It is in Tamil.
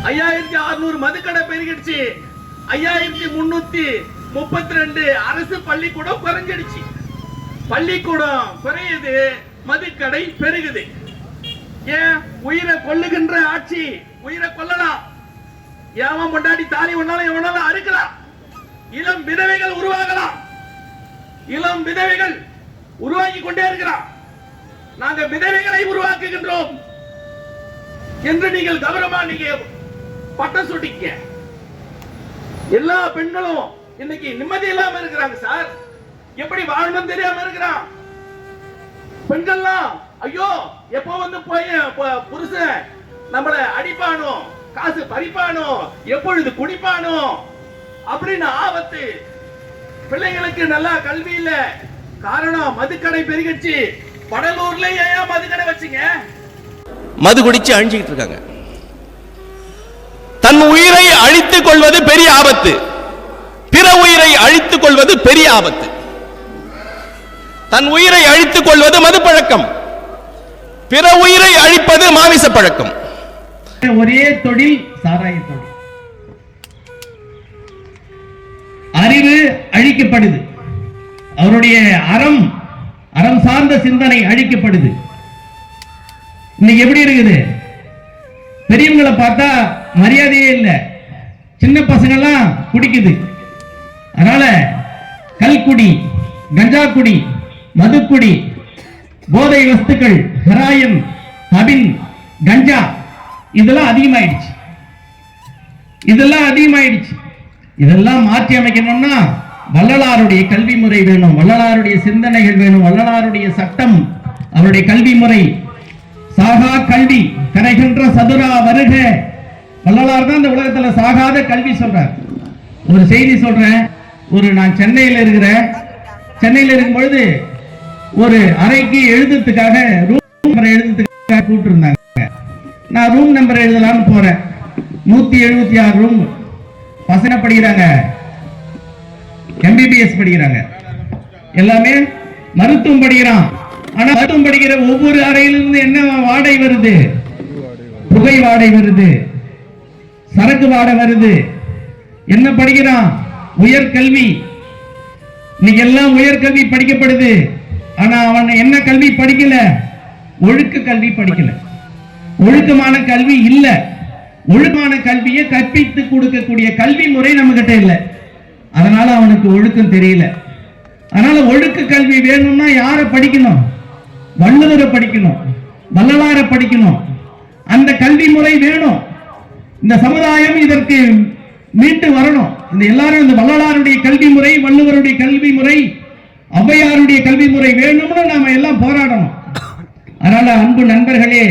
5600 மதுக்கடை பெருகிடுச்சு. 5332 அரசு பள்ளிக்கூடம் குறைஞ்சிடுச்சு. பள்ளிக்கூடம் குறையுது, மதுக்கடை பெருகுது. ஏன்? உயிரை கொல்லுகின்ற ஆட்சி. உயிரை கொல்லலாம், ஏவன் கொண்டாடி தாலி ஒன்னாலும் எவனாலும் அறுக்கலாம். இளம் விதவைகள் உருவாகலாம், இளம் விதவைகள் உருவாக்கி கொண்டே இருக்கிறான். நாங்க விதவைகளை உருவாக்குகின்றோம் என்று நீங்கள் கௌரவமா நீங்க பட்டம் சூட்டிக்க. எல்லா பெண்களும் இன்னைக்கு நிம்மதி இல்லாம இருக்கிறாங்க சார். எப்படி வாழணும் தெரியாம இருக்கிறான். பெண்கள்லாம் ஐயோ எப்போ வந்து போய் புருஷன் நம்மள அடிப்பானோ, காசு பறிப்பானோ, எப்பொழுது குடிப்பானோ அப்படின்னு ஆபத்து. பிள்ளைங்களுக்கு நல்லா கல்வி இல்ல, காரணம் மதுக்கடை பெருகிடுச்சு. வடலூர்ல ஏன் மதுக்கடை வச்சீங்க? மது குடிச்சு அழிஞ்சுக்கிட்டு இருக்காங்க. தன் உயிரை அழித்துக் கொள்வது பெரிய ஆபத்து, பிற உயிரை அழித்துக் கொள்வது பெரிய ஆபத்து. தன் உயிரை அழித்துக் கொள்வது மது பழக்கம், பிற உயிரை அழிப்பது மாமிச பழக்கம். ஒரே தொழில் சாராய தொழில். அறிவு அழிக்கப்படுது, அவருடைய அறம் சார்ந்த சிந்தனை அழிக்கப்படுது. இன்னைக்கு எப்படி இருக்குது? பெரியவங்களை பார்த்தா மரியாதையே இல்லை, சின்ன பசங்க எல்லாம் குடிக்குது. அதனால கல்குடி, கஞ்சா குடி, மதுக்குடி, போதை வஸ்துக்கள், ஹெராயின், ஹபின், கஞ்சா இதெல்லாம் அதிகமாயிடுச்சு. இதெல்லாம் மாற்றி அமைக்கணும்னா வள்ளலாருடைய கல்வி முறை வேணும், வள்ளலாருடைய சிந்தனைகள் வேணும், வள்ளலாருடைய சட்டம், அவருடைய கல்வி முறை. சாகா கல்வி கரைகின்ற சதுரா வருக. வள்ளலார் தான் இந்த உலகத்துல சாகாத கல்வி சொல்றார். ஒரு செய்தி சொல்றேன். நான் சென்னையில் இருக்கும் பொழுது ஒரு அறைக்கு எழுதுறதுக்காக ரூம் நம்பர் எழுதுறதுக்காக கூப்பிட்டு இருந்தாங்க. நான் ரூம் நம்பர் எழுதலாம்னு போறேன். 176 ரூம். பசங்க படிக்கிறாங்க, MBBS படிக்கிறாங்க, எல்லாமே மருத்துவம் படிக்கிறான். ஆனா மருத்துவம் படிக்கிற ஒவ்வொரு அறையிலிருந்து என்ன வாடை வருது? புகை வாடை வருது, சரக்கு வாடை வருது. என்ன படிக்கிறான்? உயர்கல்வி. இன்னைக்கு எல்லாம் உயர்கல்வி படிக்கப்படுது. ஆனா அவன் என்ன கல்வி படிக்கல? ஒழுக்க கல்வி படிக்கல, ஒழுக்கமான கல்வி இல்ல. ஒழுக்கமான கல்வியை கற்பித்து கொடுக்கக்கூடிய கல்வி முறை நம்ம கிட்ட இல்ல. அதனால அவனுக்கு ஒழுக்கம் தெரியல. அதனால ஒழுக்க கல்வி வேணும்னா யாரை படிக்கணும்? வள்ளுவரை படிக்கணும், வள்ளலாரை படிக்கணும். அந்த கல்வி முறை வேணும். இந்த சமுதாயம் இதற்கு மீண்டு வரணும். இந்த எல்லாரும் இந்த வள்ளலாருடைய கல்வி முறை, வள்ளுவருடைய கல்வி முறை, ஔவையாருடைய கல்வி முறை வேணும்னு நாம எல்லாம் போராடணும். அதனால அன்பு நண்பர்களே,